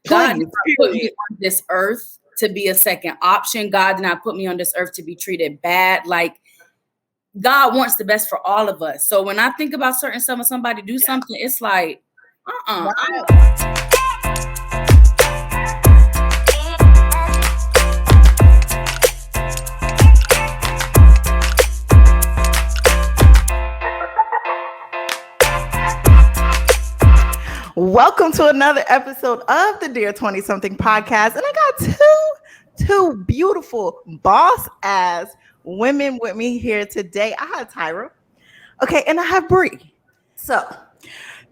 God did not put me on this earth to be a second option. God did not put me on this earth to be treated bad. Like, God wants the best for all of us. So when I think about certain stuff, when somebody do something, it's like, Wow. Welcome to another episode of the Dear 20-something podcast. And I got two beautiful boss-ass women with me here today. I have Tyra. Okay, and I have Bri. So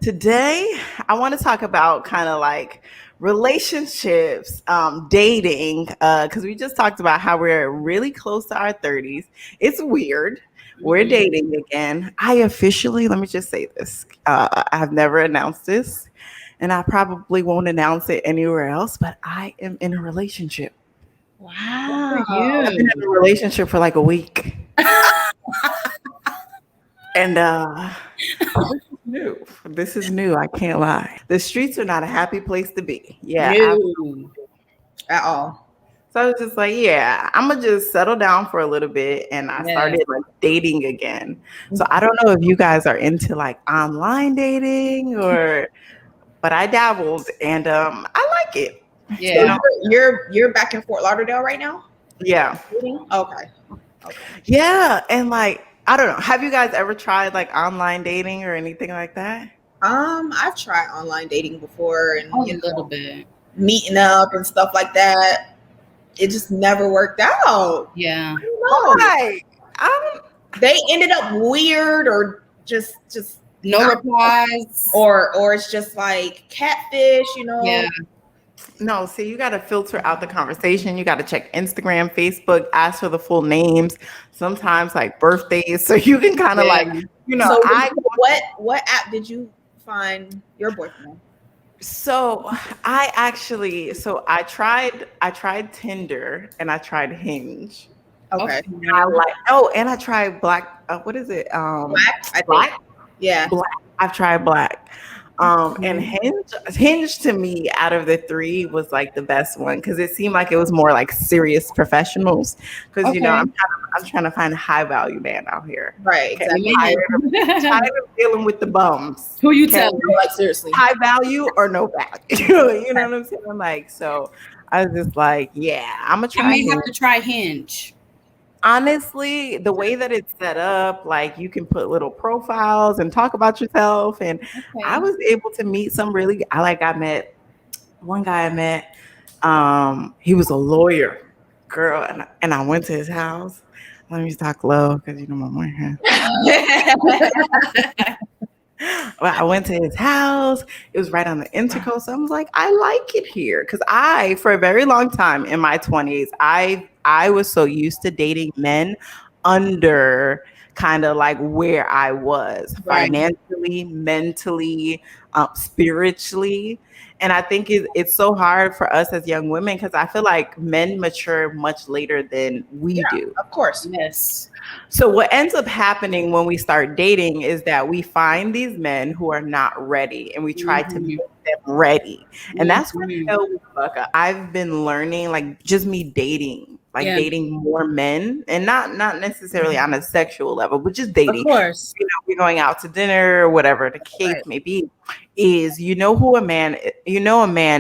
today I want to talk about kind of like relationships, dating, because we just talked about how we're really close to our 30s. It's weird. We're dating again. I officially, let me just say this. I've never announced this, and I probably won't announce it anywhere else, but I am in a relationship. wow. I've been in a relationship for like a week. And this is new. I can't lie. The streets are not a happy place to be. Yeah. No. At all. So I was just like, yeah, I'm gonna just settle down for a little bit, and I started like dating again. So I don't know if you guys are into like online dating but I dabbled, and I like it. Yeah. So you're back in Fort Lauderdale right now? Yeah. Okay. Yeah, and like I don't know. Have you guys ever tried like online dating or anything like that? I've tried online dating before, and A little bit. meeting up and stuff like that. It just never worked out. Yeah. Why? They ended up weird, or just No replies. or it's just like catfish, Yeah. No, see, you got to filter out the conversation. You got to check Instagram, Facebook, ask for the full names, sometimes like birthdays. So you can kind of like, So what app did you find your boyfriend? So I tried Tinder and I tried Hinge. Okay. And I tried Black. What is it? Black? Yeah. Black. I've tried Black. And Hinge to me out of the three was like the best one because it seemed like it was more like serious professionals. Because I'm trying to find a high value man out here. Right. Okay, I'm tired of dealing with the bums. Who you telling? Like seriously. High value or no value. You know what I'm saying? Like, so I was just like, yeah, I'm gonna try. I may have to try Hinge. Honestly, the way that it's set up, like you can put little profiles and talk about yourself. And I was able to meet some really, I met one guy he was a lawyer, girl. And I went to his house. Let me talk low because you know my boyfriend. Well, I went to his house. It was right on the intercoast. So I was like, I like it here. Because for a very long time in my 20s, I was so used to dating men under kind of like where I was financially, mentally, spiritually. And I think it's so hard for us as young women because I feel like men mature much later than we do. Of course. Yes. So what ends up happening when we start dating is that we find these men who are not ready and we try to make them ready. And that's when we fuck up. I've been learning like just me dating, dating more men and not necessarily on a sexual level, but just dating. Of course. We're going out to dinner or whatever the case may be. Is who a man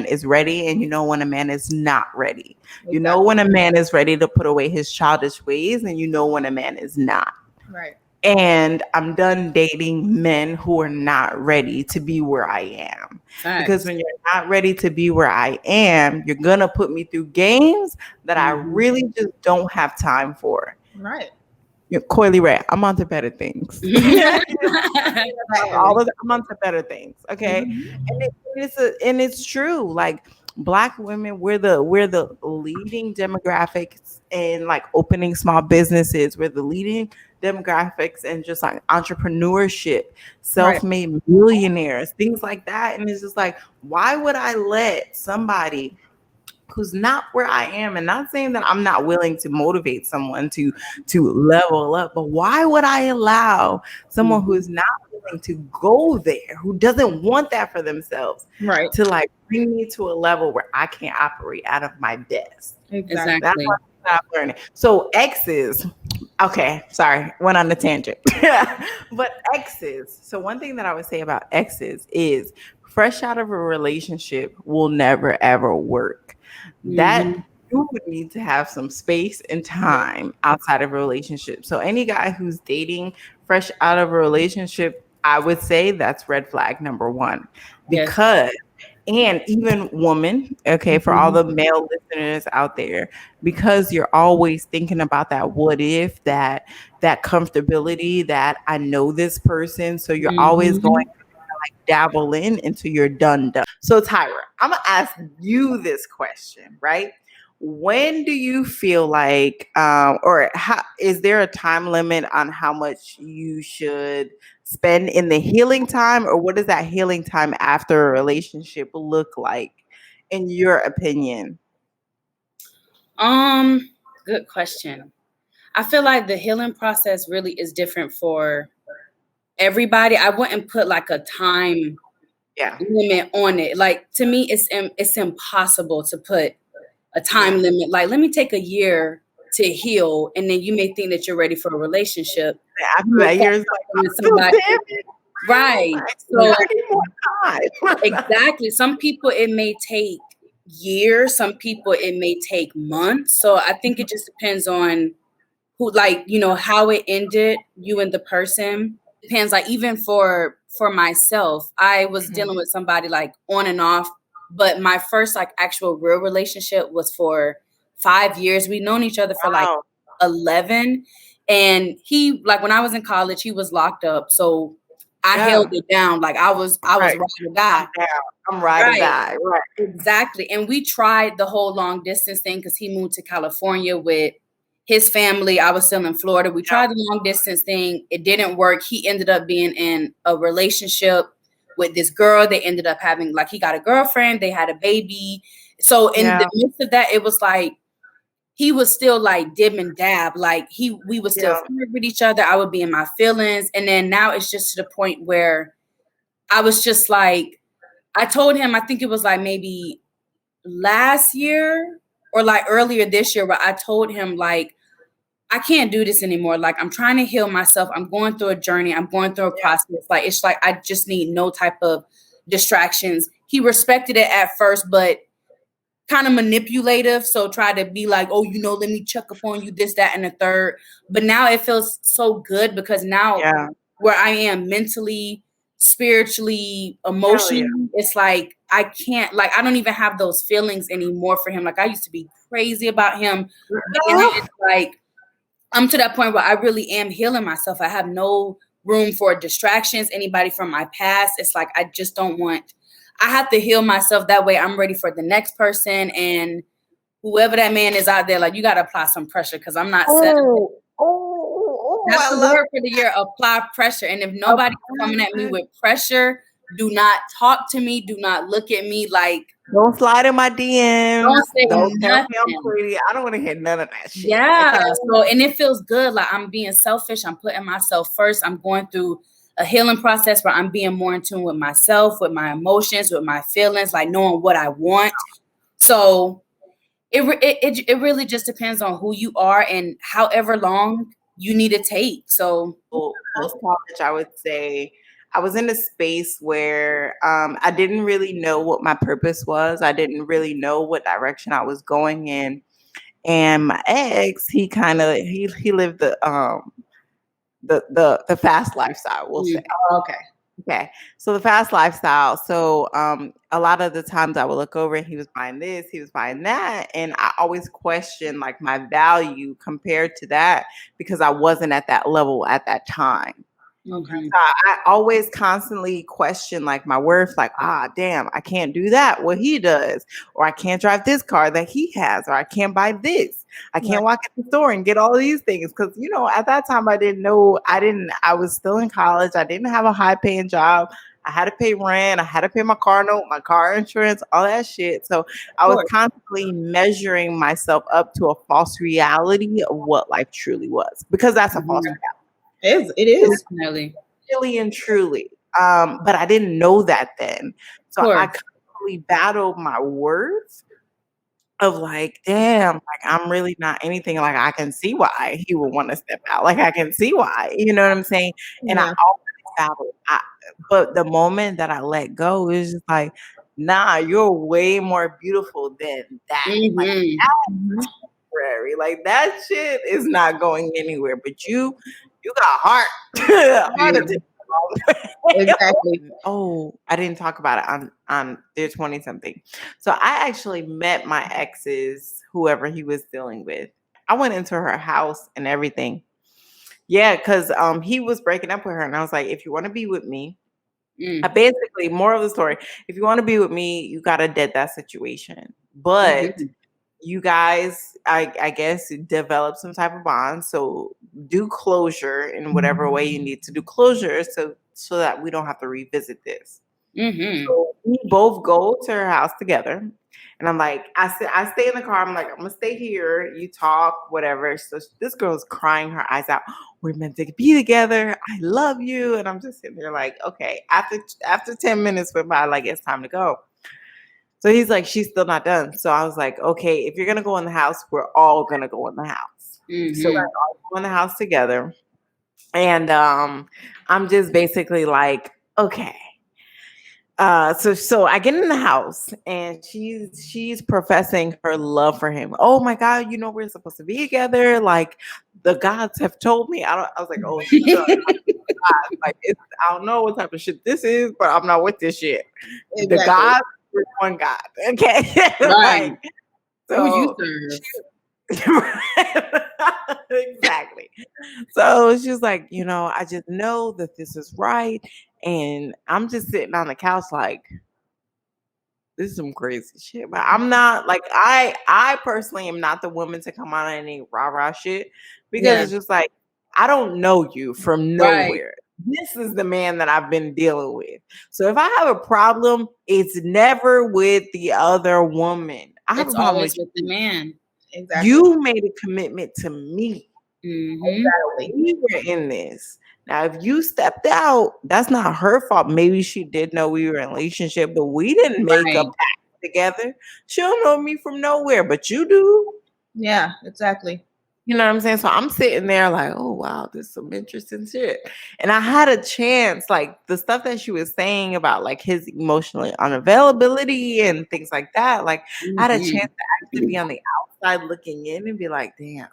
is ready and when a man is not ready. Exactly. You know when a man is ready to put away his childish ways and when a man is not. Right. And I'm done dating men who are not ready to be where I am. Thanks. Because when you're not ready to be where I am, you're going to put me through games that I really just don't have time for. Right. Coily Ray, I'm on to better things. I'm on to better things. Okay. And it's true. Like Black women, we're the leading demographics in like opening small businesses. We're the leading demographics and just like entrepreneurship, self-made millionaires, things like that. And it's just like, why would I let somebody who's not where I am, and not saying that I'm not willing to motivate someone to level up, but why would I allow someone who is not willing to go there, who doesn't want that for themselves, Right. to like bring me to a level where I can't operate out of my desk? Exactly. That's what I'm learning. So exes, okay, sorry, went on a tangent. But exes, so one thing that I would say about exes is fresh out of a relationship will never ever work. That you would need to have some space and time outside of a relationship. So any guy who's dating fresh out of a relationship, I would say that's red flag number one. Because and even woman, okay, for all the male listeners out there, because you're always thinking about that what if, that comfortability, that I know this person, so you're always going to like dabble into your done. So Tyra, I'm gonna ask you this question, right? When do you feel like, or how, is there a time limit on how much you should spend in the healing time, or what does that healing time after a relationship look like, in your opinion? Good question. I feel like the healing process really is different for everybody. I wouldn't put like a time limit on it. Like to me, it's impossible to put a time limit. Like, let me take a year to heal, and then you may think that you're ready for a relationship. After that year's like, right. So exactly. Some people it may take years. Some people it may take months. So I think it just depends on who, like, you know, how it ended, you and the person. Depends. Like even for myself, I was dealing with somebody like on and off, but my first like actual real relationship was for 5 years. We've known each other for like 11. And he, like when I was in college, he was locked up. So I held it down. Like I was ride or die. I'm ride or die. Right. Exactly. And we tried the whole long distance thing because he moved to California with his family. I was still in Florida. We tried the long distance thing. It didn't work. He ended up being in a relationship with this girl. They ended up having, like, he got a girlfriend. They had a baby. So in the midst of that, it was like, he was still like dib and dab. Like we would still flirt with each other. I would be in my feelings. And then now it's just to the point where I was just like, I told him, I think it was like maybe last year or like earlier this year, where I told him like, I can't do this anymore. Like I'm trying to heal myself. I'm going through a journey. I'm going through a process. Like it's like I just need no type of distractions. He respected it at first, but kind of manipulative. So try to be like, oh, you know, let me check upon you, this, that, and the third. But now it feels so good because now where I am mentally, spiritually, emotionally, it's like I can't, like I don't even have those feelings anymore for him. Like I used to be crazy about him. But it's like I'm to that point where I really am healing myself. I have no room for distractions, anybody from my past. It's like I just don't want, I have to heal myself. That way I'm ready for the next person. And whoever that man is out there, like you got to apply some pressure because I'm not settled. That's the word for the year, apply pressure. And if nobody's coming at me with pressure, do not talk to me. Do not look at me like. Don't slide in my DMs. Don't tell me I'm pretty. I don't want to hear none of that shit. Yeah. Okay? So, and it feels good. Like I'm being selfish. I'm putting myself first. I'm going through a healing process where I'm being more in tune with myself, with my emotions, with my feelings, like knowing what I want. So it really just depends on who you are and however long you need to take. So post college, I would say I was in a space where I didn't really know what my purpose was. I didn't really know what direction I was going in. And my ex, he lived the fast lifestyle, we'll say. Oh, okay. So the fast lifestyle. So a lot of the times I would look over and he was buying this, he was buying that. And I always questioned like my value compared to that because I wasn't at that level at that time. Okay. I always constantly question like my worth, like, damn, I can't do that, what he does, or I can't drive this car that he has, or I can't buy this. I can't walk in the store and get all of these things. Cause you know, at that time I was still in college. I didn't have a high paying job. I had to pay rent, I had to pay my car note, my car insurance, all that shit. So I was constantly measuring myself up to a false reality of what life truly was, because that's a false reality. It is. Definitely. Really and truly. But I didn't know that then. So I constantly battled my words of like, damn, like I'm really not anything. Like I can see why he would want to step out. Like I can see why, you know what I'm saying? And I always battled. But the moment that I let go, it was just like, nah, you're way more beautiful than that. Like that's temporary. Like that shit is not going anywhere. But you got heart. Exactly. Oh, I didn't talk about it on their 20 something. So I actually met my ex's, whoever he was dealing with. I went into her house and everything. Yeah, because he was breaking up with her, and I was like, if you want to be with me, I basically, more of the story, if you want to be with me, you gotta dead that situation. But you guys, I guess, develop some type of bond. So do closure in whatever way you need to do closure, so that we don't have to revisit this. So we both go to her house together. And I'm like, I stay in the car. I'm like, I'm gonna stay here. You talk, whatever. So this girl's crying her eyes out. We're meant to be together. I love you. And I'm just sitting there like, okay. After 10 minutes went by, like, it's time to go. So he's like, she's still not done. So I was like, okay, if you're gonna go in the house, we're all gonna go in the house. So we're all going in the house together. And I'm just basically like, okay. So I get in the house and she's professing her love for him. Oh my God, we're supposed to be together. Like the gods have told me. I was like, oh, like I don't know what type of shit this is, but I'm not with this shit. Exactly. The gods, we're one God. Okay. Right. So who you serve. Exactly. So she's like, I just know that this is right. And I'm just sitting on the couch like, this is some crazy shit. But I'm not like, I personally am not the woman to come on any rah-rah shit, because it's just like, I don't know you from nowhere. This is the man that I've been dealing with. So if I have a problem, it's never with the other woman. I have it's a problem always with the man. Exactly. You made a commitment to me. Exactly. We were in this. Now, if you stepped out, that's not her fault. Maybe she did know we were in a relationship, but we didn't make a pact together. She don't know me from nowhere, but you do. Yeah, exactly. You know what I'm saying? So I'm sitting there like, oh, wow, this is some interesting shit. And I had a chance, like the stuff that she was saying about like his emotional unavailability and things like that. Like I had a chance to actually be on the outside looking in and be like, damn,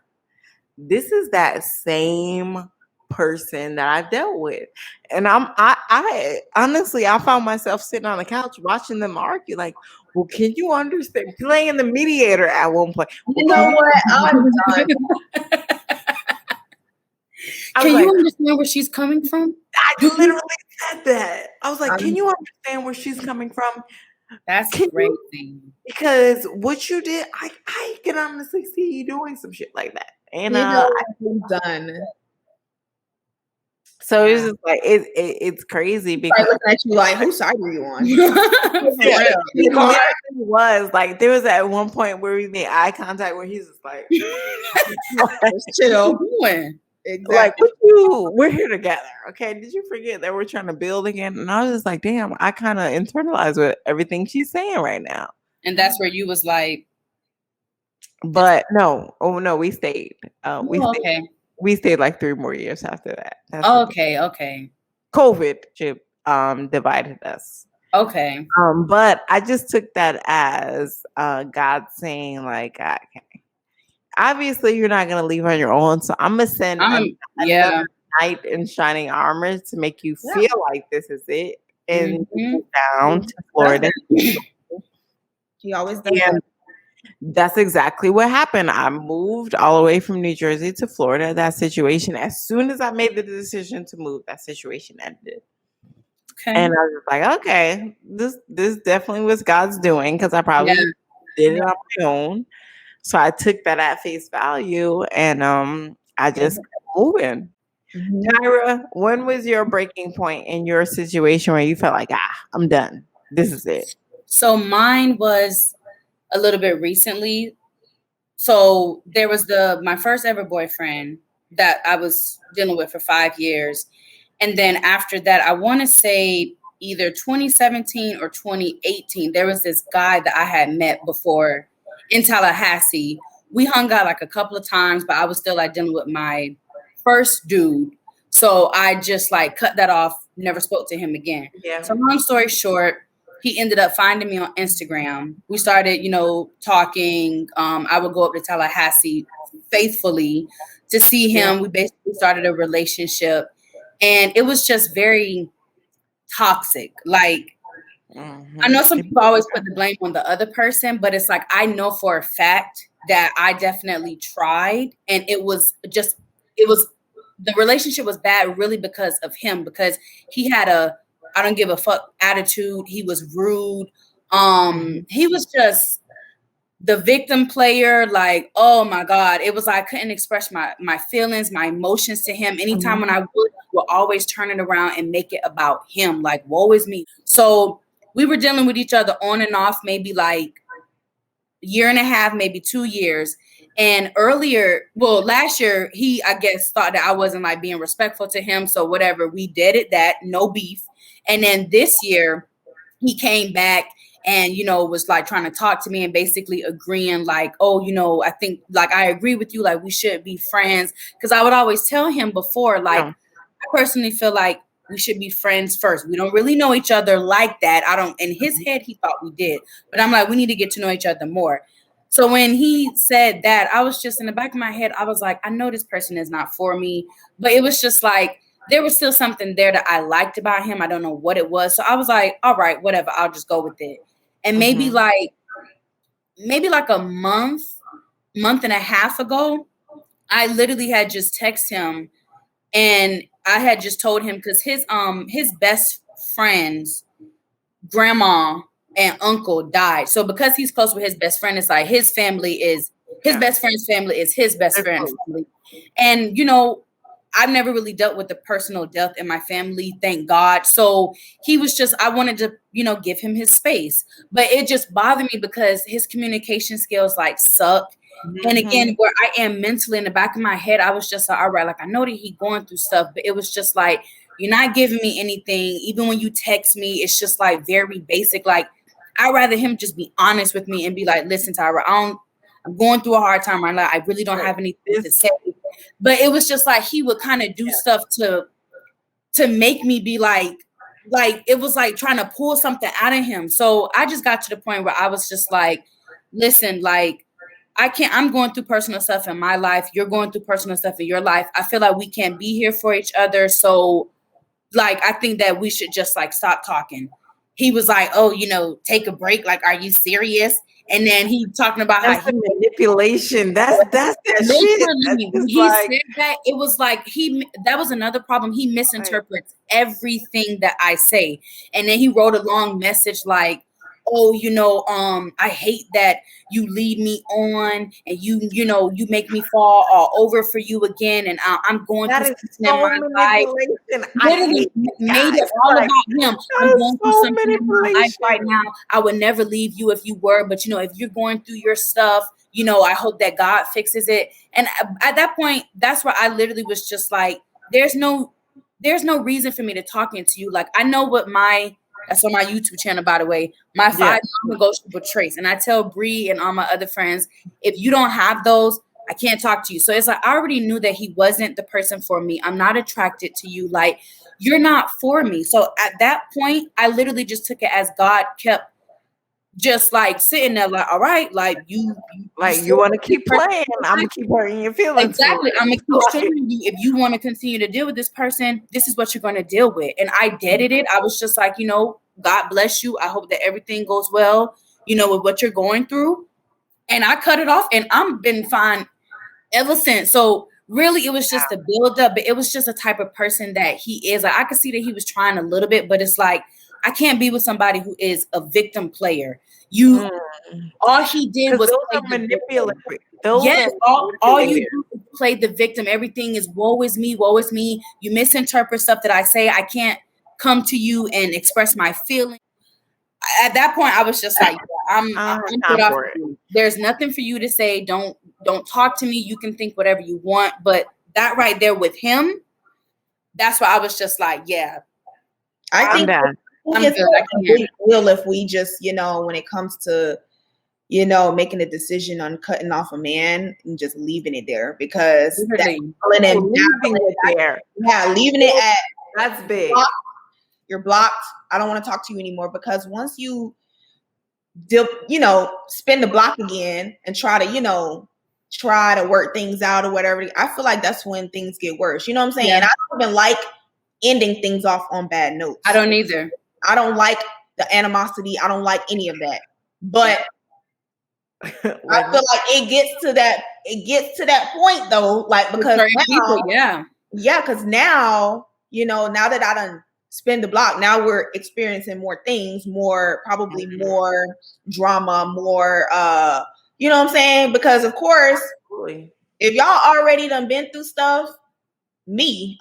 this is that same person that I've dealt with. And I honestly, I found myself sitting on the couch watching them argue like, well, can you understand? Playing the mediator at one point. You know what? I'm done. Can you understand where she's coming from? I literally said that. I was like, can you understand where she's coming from? That's crazy. Because what you did, I can honestly see you doing some shit like that. And I'm done. So it's just like it's crazy because looking at you like, whose side are you on? It was like there was at one point where we made eye contact where he's just like, chill. Exactly. Like we're here together. Okay. Did you forget that we're trying to build again? And I was just like, damn, I kind of internalize with everything she's saying right now. And that's where you was like, but no, we stayed. We stayed like 3 more years after that. That's okay. COVID divided us. Okay. But I just took that as God saying like, okay, obviously you're not gonna leave on your own, so I'm gonna send another knight in shining armor to make you feel like this is it, and down to Florida. He always does that. That's exactly what happened. I moved all the way from New Jersey to Florida. That situation, as soon as I made the decision to move, that situation ended. Okay. And I was like, okay, this definitely was God's doing, because I probably did it on my own. So I took that at face value, and I just kept moving. Tyra, when was your breaking point in your situation where you felt like, I'm done. This is it? So mine was a little bit recently. So there was my first ever boyfriend that I was dealing with for 5 years. And then after that, I want to say either 2017 or 2018, there was this guy that I had met before in Tallahassee. We hung out like a couple of times, but I was still like dealing with my first dude. So I just like cut that off, never spoke to him again. Yeah. So long story short, he ended up finding me on Instagram. We started, talking. I would go up to Tallahassee faithfully to see him. Yeah. We basically started a relationship, and it was just very toxic. Like, I know some people always put the blame on the other person, but it's like, I know for a fact that I definitely tried, and the relationship was bad really because of him, because he had a I don't give a fuck attitude. He was rude. He was just the victim player. Like, oh my God. It was like I couldn't express my feelings, my emotions to him. Anytime when I would always turn it around and make it about him. Like, woe is me. So we were dealing with each other on and off, maybe like a year and a half, maybe 2 years. And last year, he, I guess, thought that I wasn't like being respectful to him. So whatever, we did it, no beef. And then this year he came back and, was like trying to talk to me and basically agreeing like, oh, I think like I agree with you. Like we should be friends. Cause I would always tell him before, like, I personally feel like we should be friends first. We don't really know each other like that. In his head, he thought we did, but I'm like, we need to get to know each other more. So when he said that, I was just in the back of my head, I was like, I know this person is not for me, but it was just like, there was still something there that I liked about him. I don't know what it was. So I was like, all right, whatever, I'll just go with it. And maybe like a month and a half ago, I literally had just texted him, and I had just told him, because his best friend's grandma and uncle died. So because he's close with his best friend, it's like his best friend's family is his best friend's family. And, I've never really dealt with the personal death in my family, thank God. So he was just, I wanted to, give him his space. But it just bothered me because his communication skills like suck. And again, where I am mentally in the back of my head, I was just like, all right, like I know that he's going through stuff, but it was just like, you're not giving me anything. Even when you text me, it's just like very basic. Like, I'd rather him just be honest with me and be like, listen, Tyra, I'm going through a hard time right now. I really don't have anything to say. But it was just like he would kind of do stuff to make me be like it was like trying to pull something out of him. So I just got to the point where I was just like, listen, like I'm going through personal stuff in my life. You're going through personal stuff in your life. I feel like we can't be here for each other. So like, I think that we should just like stop talking. He was like, oh, take a break. Like, are you serious? And then he talking about that's how manipulation. That's that shit. When he said that, it was like that was another problem. He misinterprets everything that I say. And then he wrote a long message like, oh, I hate that you lead me on and you make me fall all over for you again. And I'm going through something in my life. Literally made it all about him. I'm going through something in my life right now. I would never leave you if you were, but if you're going through your stuff, I hope that God fixes it. And at that point, that's where I literally was just like, there's no reason for me to talking to you. Like, I know what that's on my YouTube channel, by the way, my 5 non-negotiable traits. And I tell Bri and all my other friends, if you don't have those, I can't talk to you. So it's like, I already knew that he wasn't the person for me. I'm not attracted to you. Like, you're not for me. So at that point, I literally just took it as God kept just like sitting there like, all right, like you want to keep playing. I'm going to keep hurting your feelings. Exactly. I'm going to keep showing you, if you want to continue to deal with this person, this is what you're going to deal with. And I deaded it. I was just like, God bless you. I hope that everything goes well, with what you're going through. And I cut it off, and I've been fine ever since. So really, it was just a build up, but it was just a type of person that he is. Like, I could see that he was trying a little bit, but it's like, I can't be with somebody who is a victim player. All he did was those are manipulative. Yes, all you do is play the victim. Everything is woe is me, woe is me. You misinterpret stuff that I say. I can't come to you and express my feelings. At that point, I was just like, I'm put off. There's nothing for you to say. Don't talk to me. You can think whatever you want. But that right there with him, that's why I was just like, yeah. I think it's a big deal if we just, when it comes to, making a decision on cutting off a man and just leaving it there, because leaving it at that's big. You're blocked. I don't want to talk to you anymore, because once you spin the block again and try to work things out or whatever, I feel like that's when things get worse. You know what I'm saying? Yeah. And I don't even like ending things off on bad notes. I don't either. I don't like the animosity. I don't like any of that. But I feel like it gets to that point though, like, because now, because now, now that I done spin the block, now we're experiencing more things, probably more drama, more you know what I'm saying? Because of course, if y'all already done been through stuff,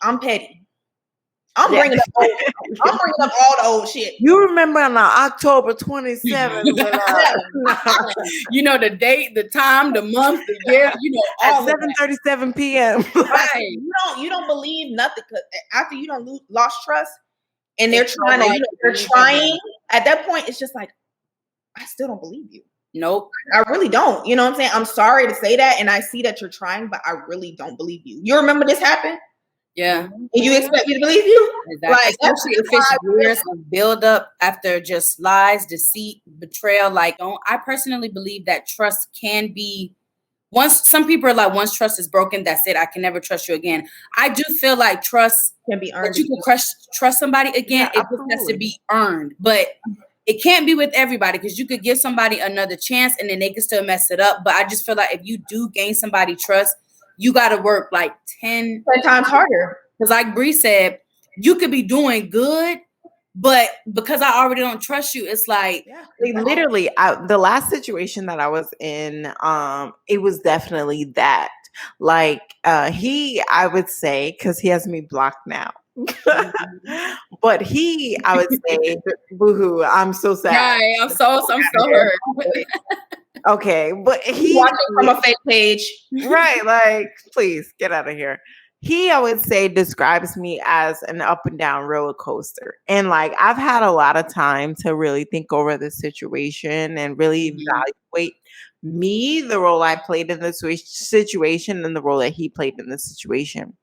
I'm petty. I'm bringing up all the old shit. You remember on October 27th, the date, the time, the month, the year, at 7:37 p.m. Right. You don't believe nothing, because after you don't lost trust, and they're trying. At that point, it's just like, I still don't believe you. Nope. I really don't. You know what I'm saying? I'm sorry to say that, and I see that you're trying, but I really don't believe you. You remember this happened? Yeah. And you expect me to believe you? Exactly. Like, especially if it's years of build up after just lies, deceit, betrayal. Like, I personally believe that trust can be, some people are like, once trust is broken, that's it. I can never trust you again. I do feel like trust can be earned. You can trust somebody again. Yeah, it just has to be earned. But it can't be with everybody, because you could give somebody another chance and then they can still mess it up. But I just feel like if you do gain somebody trust, you got to work like 10 times harder. Because like Bri said, you could be doing good, but because I already don't trust you, it's like, literally, the last situation that I was in, it was definitely that. Like, I would say, because he has me blocked now. But I would say, boohoo, I'm so sad. Right, I'm so hurt. Okay, but he watching from a fake page, right? Like, please get out of here. He, I would say, describes me as an up and down roller coaster, and like, I've had a lot of time to really think over the situation and really evaluate the role I played in this situation and the role that he played in this situation.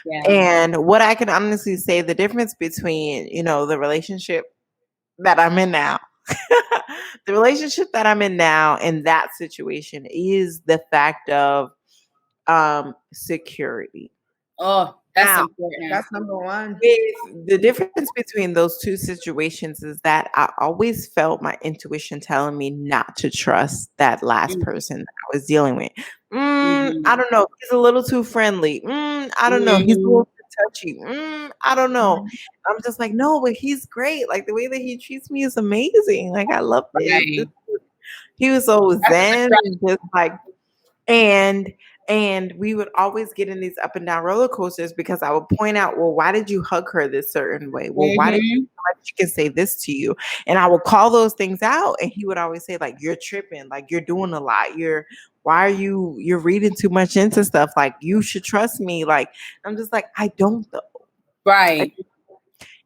Yeah. And what I can honestly say, the difference between the relationship that I'm in now. The relationship that I'm in now in that situation is the fact of security. Oh, that's important. That's number one. The difference between those two situations is that I always felt my intuition telling me not to trust that last person that I was dealing with. I don't know. He's a little too friendly. I don't know. He's a little touchy. I don't know. I'm just like, no, but he's great. Like, the way that he treats me is amazing. Like, I love it. He was so zen, just like, and we would always get in these up and down roller coasters, because I would point out, well, why did you hug her this certain way? Well, why did she can say this to you? And I would call those things out, and he would always say, like, you're tripping, like, you're doing a lot. You're reading too much into stuff. Like, you should trust me. Like, I'm just like, I don't though. Right.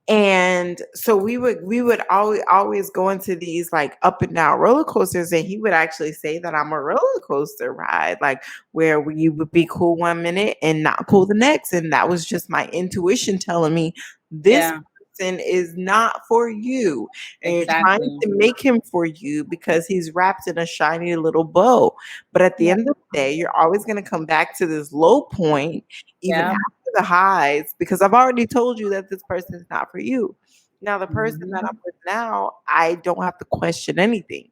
And so we would always go into these like up and down roller coasters, and he would actually say that I'm a roller coaster ride, like where you would be cool one minute and not cool the next. And that was just my intuition telling me this person is not for you. And you're trying to make him for you because he's wrapped in a shiny little bow. But at the end of the day, you're always going to come back to this low point, even after the highs, because I've already told you that this person is not for you. Now, the person that I'm with now, I don't have to question anything.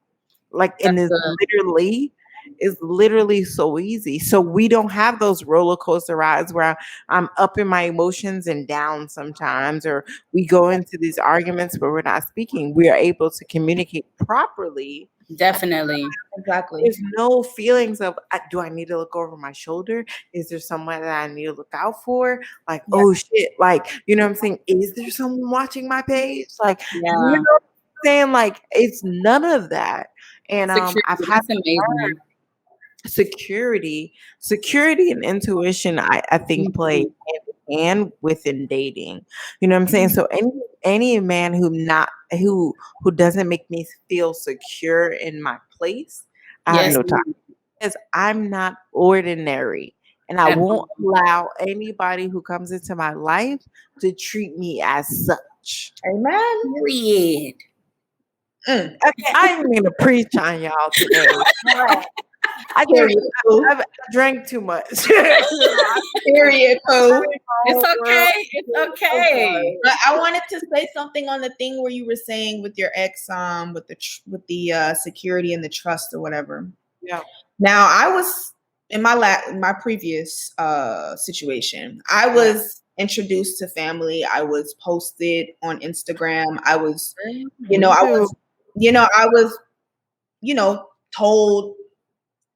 Like, and it's literally so easy. So we don't have those roller coaster rides where I'm up in my emotions and down sometimes, or we go into these arguments where we're not speaking. We are able to communicate properly Definitely. Exactly. There's no feelings of, do I need to look over my shoulder? Is there someone that I need to look out for? Like, oh shit, like, you know what I'm saying? Is there someone watching my page? Like, you know what I'm saying? Like, it's none of that. And I've had security and intuition, I think play hand in hand within dating. You know what I'm saying? So any man who doesn't make me feel secure in my place, I have no time. Because I'm not ordinary. And I won't allow anybody who comes into my life to treat me as such. Amen. Period. Okay, I didn't mean to preach on y'all today. I drank too much. Period. Cool. It's okay. It's okay. But I wanted to say something on the thing where you were saying with your ex, with the security and the trust or whatever. Yeah. Now I was in my previous situation. I was introduced to family. I was posted on Instagram. I was, told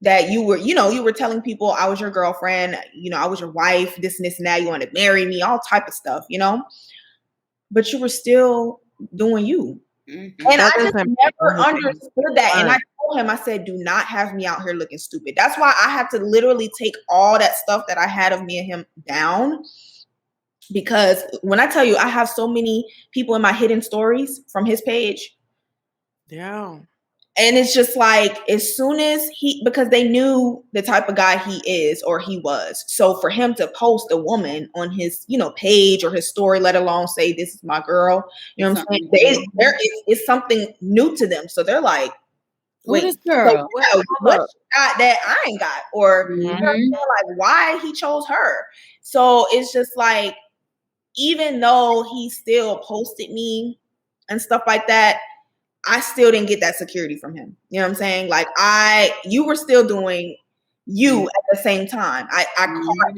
that you were telling people I was your girlfriend, I was your wife, this and this and that, you want to marry me, all type of stuff, but you were still doing you. Mm-hmm. And I just never understood that. And I told him, I said, do not have me out here looking stupid. That's why I had to literally take all that stuff that I had of me and him down. Because when I tell you, I have so many people in my hidden stories from his page. Yeah. And it's just like, as soon as because they knew the type of guy he is or he was. So for him to post a woman on his, page or his story, let alone say, this is my girl, you know what I'm saying? It's something new to them. So they're like, wait, this girl? So what she got that I ain't got? Or like, why he chose her? So it's just like, even though he still posted me and stuff like that, I still didn't get that security from him. You know what I'm saying? Like you were still doing you at the same time. I caught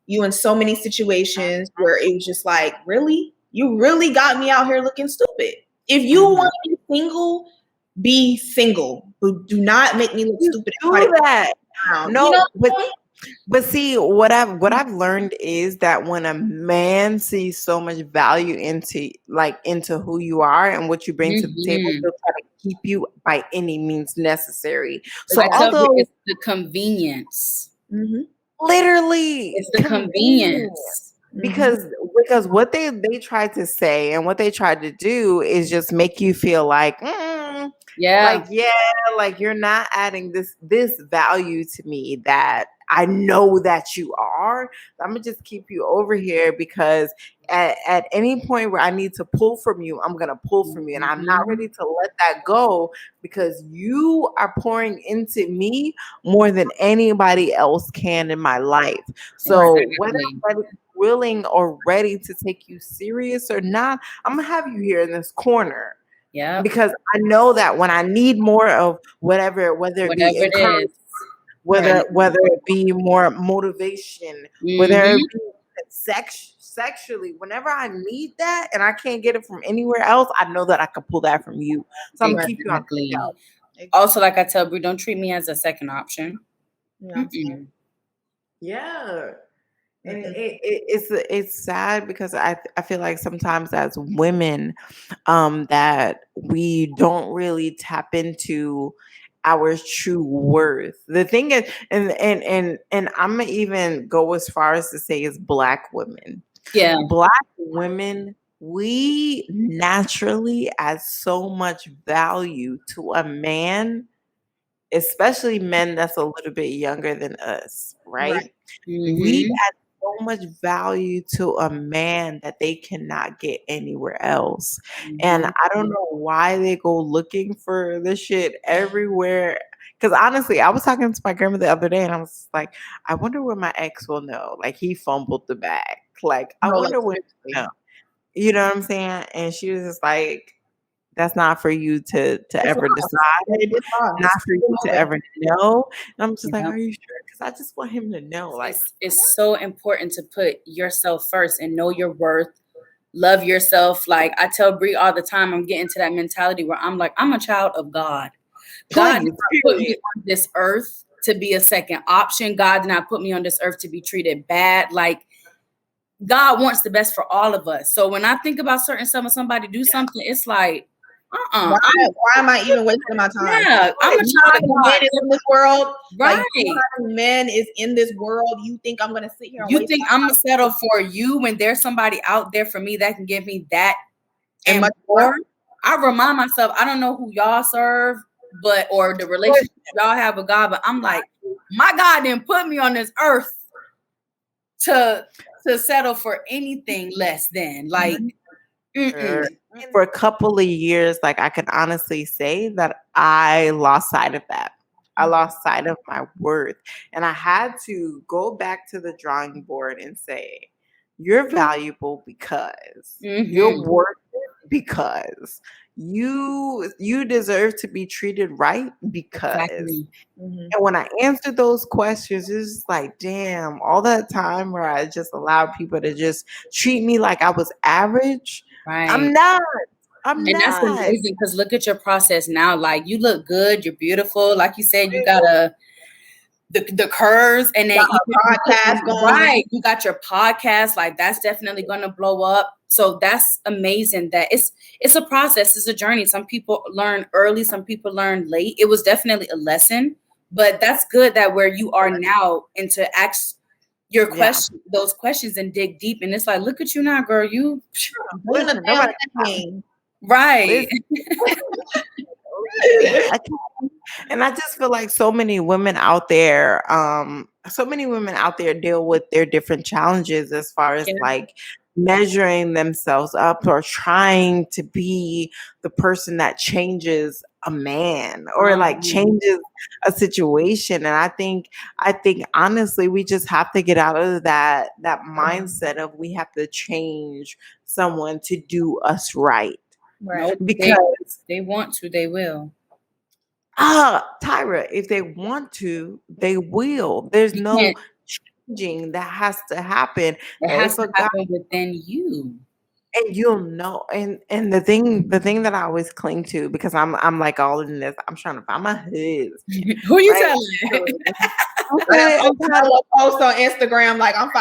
you in so many situations where it was just like, really? You really got me out here looking stupid. If you want to be single, be single. But do not make me look stupid. Do that. No, but see, what I've learned is that when a man sees so much value into who you are and what you bring to the table, he'll try to keep you by any means necessary. So although it's the convenience, literally, it's the convenience. Because what they tried to say and what they tried to do is just make you feel like, like you're not adding this value to me that I know that you are. I'm gonna just keep you over here because at any point where I need to pull from you, I'm gonna pull from you, and I'm not ready to let that go because you are pouring into me more than anybody else can in my life. So whether I'm willing or ready to take you serious or not, I'm gonna have you here in this corner. Yeah, because I know that when I need more of whether it be encouragement, whether it be more motivation, whether it be sexually, whenever I need that and I can't get it from anywhere else, I know that I can pull that from you. So I'm gonna keep you on the show. Also, like I tell Bri, don't treat me as a second option. Yeah. And it's sad because I feel like sometimes as women that we don't really tap into our true worth. The thing is, and I'm gonna even go as far as to say is Black women. Yeah, Black women, we naturally add so much value to a man, especially men that's a little bit younger than us, right? We add so much value to a man that they cannot get anywhere else. And I don't know why they go looking for this shit everywhere. Because honestly, I was talking to my grandma the other day and I was like, I wonder where my ex will know. Like he fumbled the bag. Like, I wonder where he'll know. You know what I'm saying? And she was just like, that's not for you to ever decide. It's not for you to ever know. And I'm just like, are you sure? Because I just want him to know. Like, it's so important to put yourself first and know your worth. Love yourself. Like I tell Bri all the time, I'm getting to that mentality where I'm like, I'm a child of God. God did not put me on this earth to be a second option. God did not put me on this earth to be treated bad. Like, God wants the best for all of us. So when I think about somebody do something, it's like, why am I even wasting my time? Yeah, I'm a child of God. Men is in this world, right? Like, men is in this world. You think I'm gonna sit here? And you think I'm gonna settle for you when there's somebody out there for me that can give me that and much more? I remind myself, I don't know who y'all serve, or the relationship y'all have with God, but I'm like, my God didn't put me on this earth to settle for anything less than like. For a couple of years, like I can honestly say that I lost sight of that. I lost sight of my worth, and I had to go back to the drawing board and say, "You're valuable because you're worth it because you deserve to be treated right because." Exactly. And when I answered those questions, it's just like, damn, all that time where I just allowed people to just treat me like I was average. Right. I'm not. That's amazing because look at your process now. like, you look good, you're beautiful. Like you said, you got the curves, and then podcast going. Right, you got your podcast. Like, that's definitely gonna blow up. So that's amazing that it's a process, it's a journey. Some people learn early, some people learn late. It was definitely a lesson, but that's good that where you are now, and to ask your question, those questions, and dig deep. And it's like, look at you now, girl. You right. And I just feel like so many women out there deal with their different challenges as far as like measuring themselves up or trying to be the person that changes a man or like changes a situation. And I think honestly, we just have to get out of that mindset of we have to change someone to do us right. Right. Because they want to, they will. Tyra, if they want to, they will. There's no changing that has to happen. It has to happen within you. And you'll know. And the thing that I always cling to, because I'm like all in this, I'm trying to find my husband. Who you telling? I'm trying to post on Instagram like I'm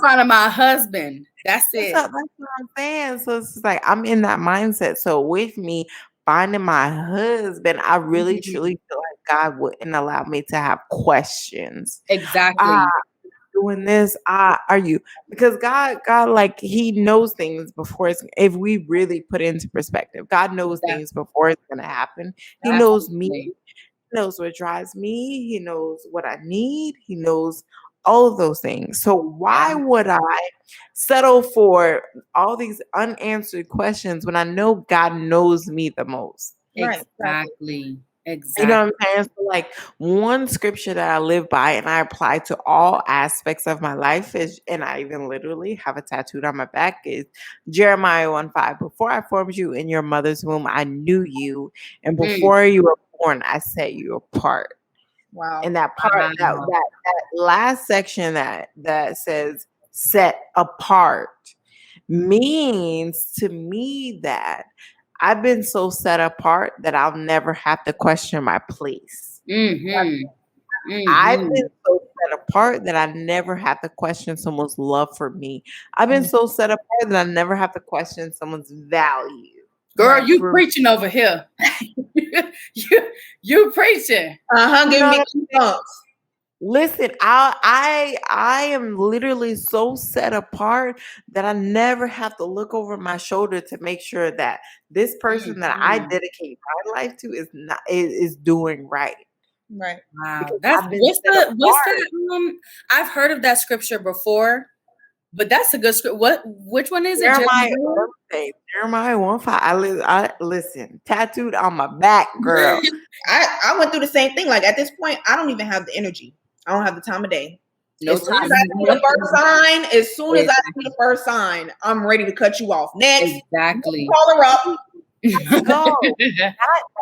finding my husband. That's it. That's what I'm saying. So it's like I'm in that mindset. So with me finding my husband, I really truly feel like God wouldn't allow me to have questions. Exactly. Doing this, are you? Because God, like He knows things before if we really put it into perspective. God knows things before it's gonna happen. He knows me. He knows what drives me. He knows what I need. He knows all of those things. So why would I settle for all these unanswered questions when I know God knows me the most? Exactly. You know what I'm saying? So like one scripture that I live by and I apply to all aspects of my life is, and I even literally have a tattooed on my back, is Jeremiah 1:5. Before I formed you in your mother's womb, I knew you. And before you were born, I set you apart. Wow. And that part, that last section that says set apart means to me that I've been so set apart that I'll never have to question my place. I've been so set apart that I never have to question someone's love for me. I've been so set apart that I never have to question someone's value. Girl, you preaching over here. you preaching. Give me thoughts. Listen, I am literally so set apart that I never have to look over my shoulder to make sure that this person that I dedicate my life to is doing right. Right. Wow. What's that? I've heard of that scripture before, but that's a good scripture. Which one is it? Jeremiah 1:5. I listen, tattooed on my back, girl. I went through the same thing. Like at this point, I don't even have the energy. I don't have the time of day. As soon as I see the first sign, I'm ready to cut you off. Next. Exactly. Call her up.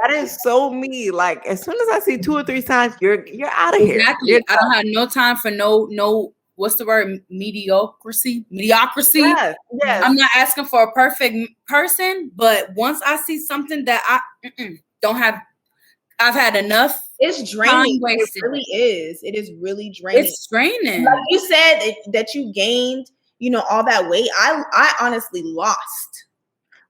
That is so me. Like as soon as I see 2 or 3 signs, you're out of here. Exactly. I don't have no time for no what's the word? Mediocrity. Yes. I'm not asking for a perfect person, but once I see something that I don't have I've had enough. It's draining. It really is. It is really draining. It's draining. Like you said that you gained, all that weight. I honestly lost.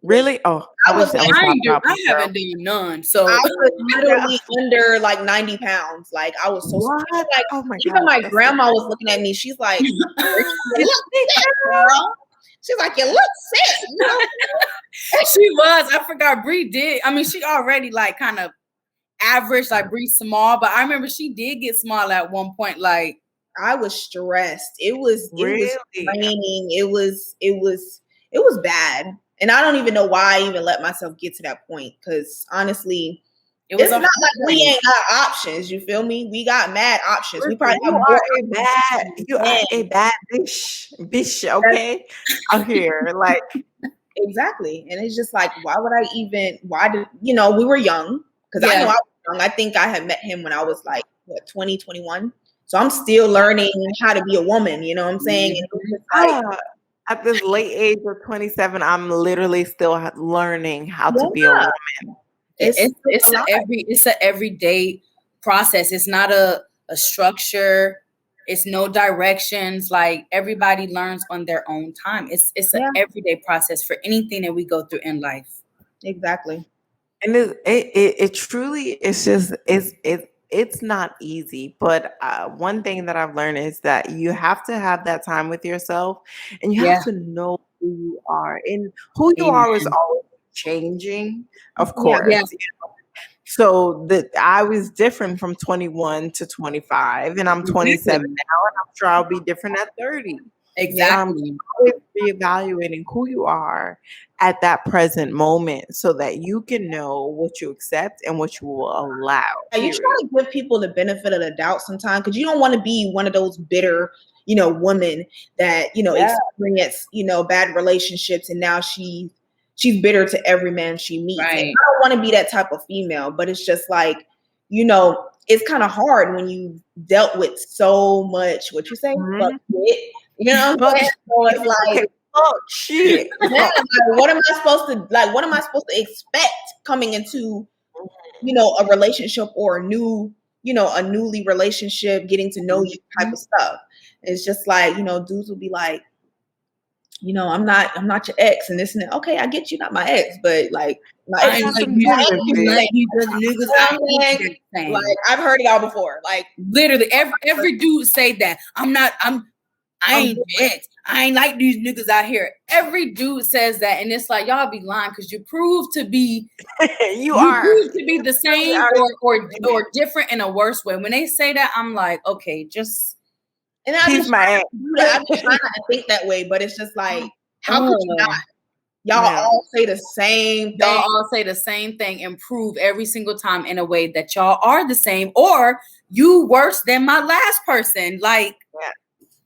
Really? Oh, I haven't done none. So I was literally under like 90 pounds. Like I was so what? Like, oh my even God, my grandma was looking at me. She's like, you look sick, girl. She's like, you look sick. She was. I forgot Bri did. I mean, she already like kind of average, like Bri small, but I remember she did get small at one point. Like I was stressed. It was draining. It was bad. And I don't even know why I even let myself get to that point. Because honestly, it's not like we ain't got options. You feel me? We got mad options. We probably you are a bad bitch, okay? Out here, like exactly. And it's just like, why did we were young, because I know I was young. I think I had met him when I was like 20, 21. So I'm still learning how to be a woman, you know what I'm saying? And it was just like, at this late age of 27, I'm literally still learning how to be a woman. It's an everyday process. It's not a structure. It's no directions. Like everybody learns on their own time. It's an everyday process for anything that we go through in life. Exactly. And it truly is just it's not easy, but one thing that I've learned is that you have to have that time with yourself, and you have to know who you are, and who you are is always changing, of course. Yeah. So that I was different from 21 to 25, and I'm 27 now, and I'm sure I'll be different at 30. Exactly. Always reevaluating who you are at that present moment so that you can know what you accept and what you will allow. You try to give people the benefit of the doubt sometimes, because you don't want to be one of those bitter, women that, experience, bad relationships, and now she's bitter to every man she meets. Right. And I don't want to be that type of female, but it's just like, it's kind of hard when you dealt with so much, what you say? Mm-hmm. So it's like, oh shit. Like, what am I supposed to expect coming into, a relationship or a newly relationship, getting to know you type of stuff. It's just like, dudes will be like, I'm not your ex and this and that. Okay, I get you not my ex, but like my ex, like I've heard it all before. Like literally every dude say that. I ain't ex. I ain't like these niggas out here. Every dude says that, and it's like y'all be lying because you prove to be you prove to be the same or different in a worse way. When they say that, I'm like, okay, just and I'm trying to think that way, but it's just like, how could you not? Y'all all say the same thing. Y'all all say the same thing and prove every single time in a way that y'all are the same, or you worse than my last person. Like.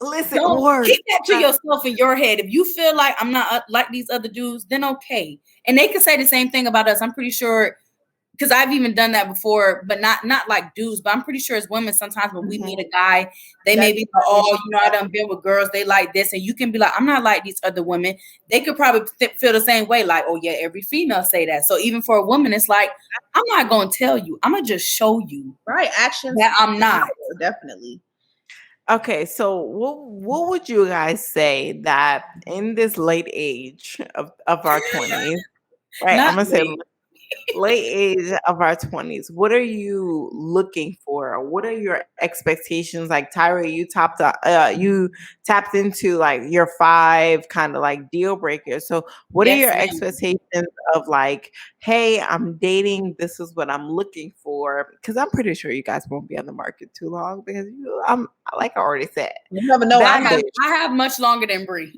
Listen, keep that to yourself in your head. If you feel like I'm not like these other dudes, then okay. And they can say the same thing about us. I'm pretty sure, because I've even done that before, but not like dudes. But I'm pretty sure as women, sometimes when we meet a guy, they may be like, oh, I done been with girls, they like this. And you can be like, I'm not like these other women. They could probably feel the same way. Like, oh yeah, every female say that. So even for a woman, it's like, I'm not going to tell you. I'm going to just show you. Right. Actions. That I'm not. Definitely. Okay, so what would you guys say that in this late age of our 20s, right? I'm gonna say late age of our 20s, what are you looking for? What are your expectations? Like Tyra, you tapped into like your 5 kind of like deal breakers. So what are your expectations of like, hey, I'm dating, this is what I'm looking for? Because I'm pretty sure you guys won't be on the market too long, because like I already said, you never know. I have much longer than Bri.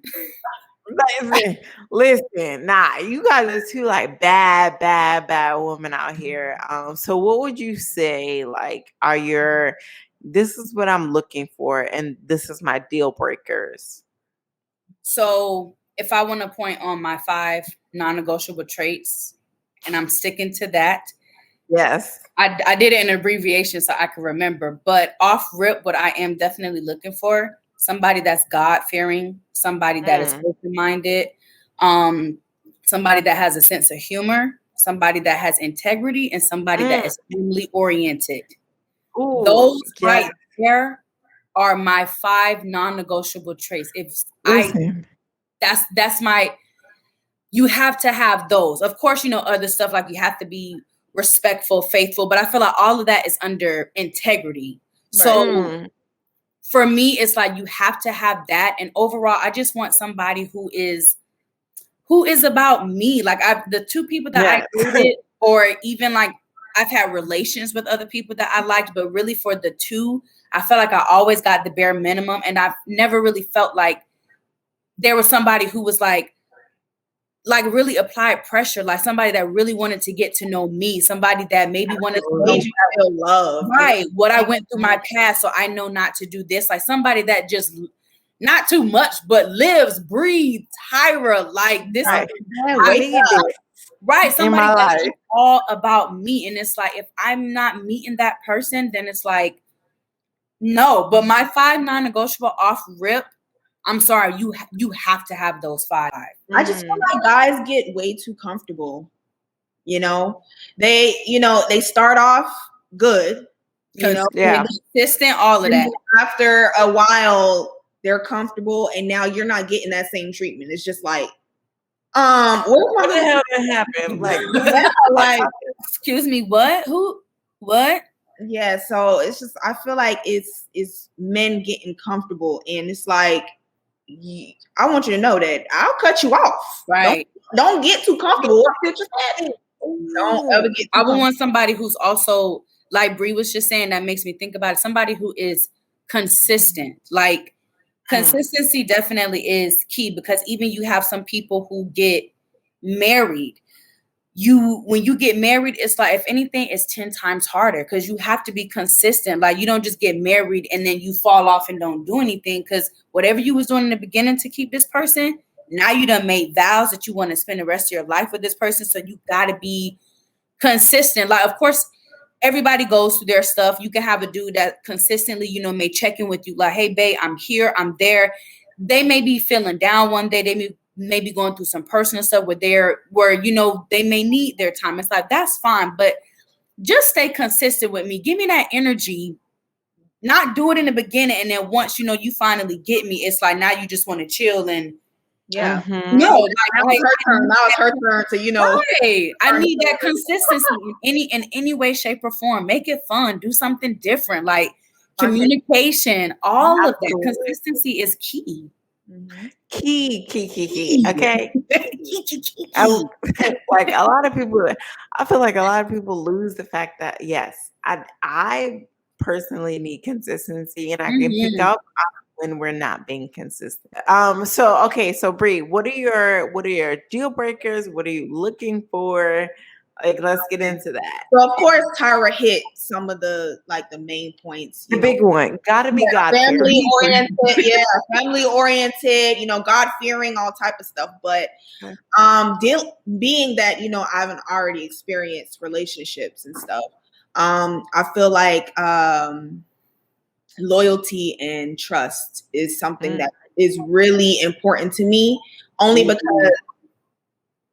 Listen, nah, you guys are two like bad women out here. So what would you say like this is what I'm looking for and this is my deal breakers? So if I want to point on my 5 non-negotiable traits and I'm sticking to that. Yes. I did it in abbreviation so I can remember, but off rip, what I am definitely looking for, somebody that's God-fearing, somebody that is open-minded, somebody that has a sense of humor, somebody that has integrity, and somebody that is family oriented. Ooh, those right there are my 5 non-negotiable traits. That's my, you have to have those. Of course, other stuff like you have to be respectful, faithful, but I feel like all of that is under integrity. Right. So for me, it's like you have to have that. And overall, I just want somebody who is about me. Like the 2 people that I dated, or even like I've had relations with other people that I liked, but really for the 2, I felt like I always got the bare minimum, and I've never really felt like there was somebody who was like really applied pressure, like somebody that really wanted to get to know me, somebody that maybe wanted to made you feel love, right? What I went through my past, so I know not to do this. Like somebody that just not too much, but lives, breathes, Tyra, like this. Right. Right, somebody that's all about me, and it's like if I'm not meeting that person, then it's like no. But my 5 non-negotiable off rip, I'm sorry, you have to have those 5. I just feel like guys get way too comfortable. They start off good, consistent, all of that. After a while, they're comfortable, and now you're not getting that same treatment. It's just like, what the hell happened? Like, excuse me, what? Who? What? Yeah, so it's just, I feel like it's men getting comfortable, and it's like, I want you to know that I'll cut you off. Right. Don't get too comfortable. Don't ever get. I would want somebody who's also, like Bri was just saying, that makes me think about it. Somebody who is consistent. Like consistency definitely is key, because even you have some people who get married. When you get married, it's like, if anything, it's 10 times harder, because you have to be consistent. Like you don't just get married and then you fall off and don't do anything, because whatever you was doing in the beginning to keep this person, now you done made vows that you want to spend the rest of your life with this person. So you got to be consistent. Like, of course, everybody goes through their stuff. You can have a dude that consistently, may check in with you like, hey, babe, I'm here, I'm there. They may be feeling down one day. They may be going through some personal stuff where they may need their time. It's like, that's fine, but just stay consistent with me. Give me that energy. Not do it in the beginning, and then once you finally get me, it's like now you just want to chill and no, now it's her turn to Right. I need that consistency in any way, shape, or form. Make it fun. Do something different, like communication. All of that consistency is key. Key. Okay. Like a lot of people, I feel like a lot of people lose the fact that yes, I personally need consistency, and I can pick up when we're not being consistent. So Bri, what are your deal breakers? What are you looking for? Like, let's get into that. So of course, Tyra hit some of the main points. The big one, gotta be God family oriented. Family oriented. God fearing, all type of stuff. But being that I haven't already experienced relationships and stuff, I feel like loyalty and trust is something that is really important to me. Only because